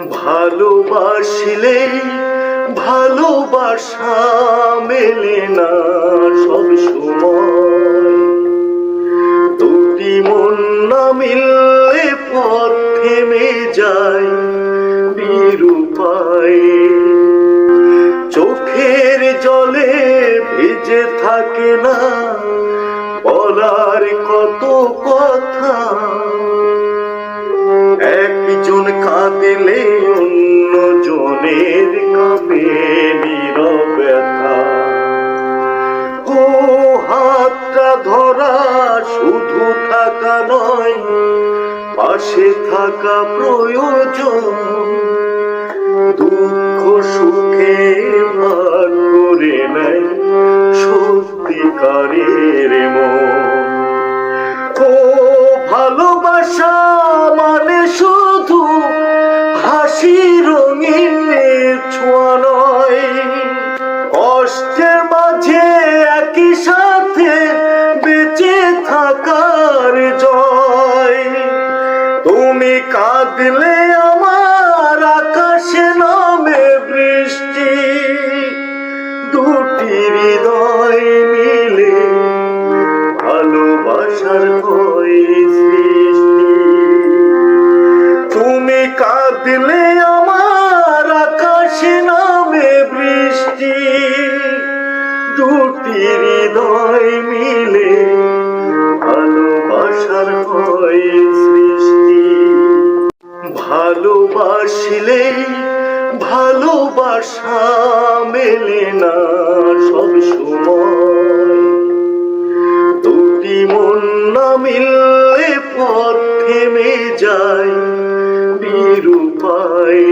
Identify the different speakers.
Speaker 1: ভালোবাসলে ভালোবাসা মেলে না সব সময়। দুটি মন না মিললে পথ থেমে যায় নিরুপায়। চোখের জলে ভিজে থাকে না বলার কত কথা। একজন কাঁদলে অন্য জনের কাঁপে নীরব ব্যথা। ও হাতটা ধরা শুধু থাকা নয়, পাশে থাকা প্রয়োজন। দুঃখ সুখে ভাগ করে নেয় সত্যিকারের মন। ও ভালোবাসা মানে শুধু হাসি রঙিন ছোঁয়া নয়, কষ্টের মাঝে একই সাথে বেঁচে থাকার জয়। তুমি কাঁদলে আমার আকাশে নামে বৃষ্টি, দুটি হৃদয় মিলে ভালোবাসার হয় সৃষ্টি। তুমি কাঁদলে আমার আকাশে নামে বৃষ্টি, দুটি হৃদয় মিলে ভালোবাসার হয় সৃষ্টি। ভালোবাসলে ভালোবাসা মেলে না সব সময়। দুটি মন না মিললে পথ থেমে যায় নিরুপায়।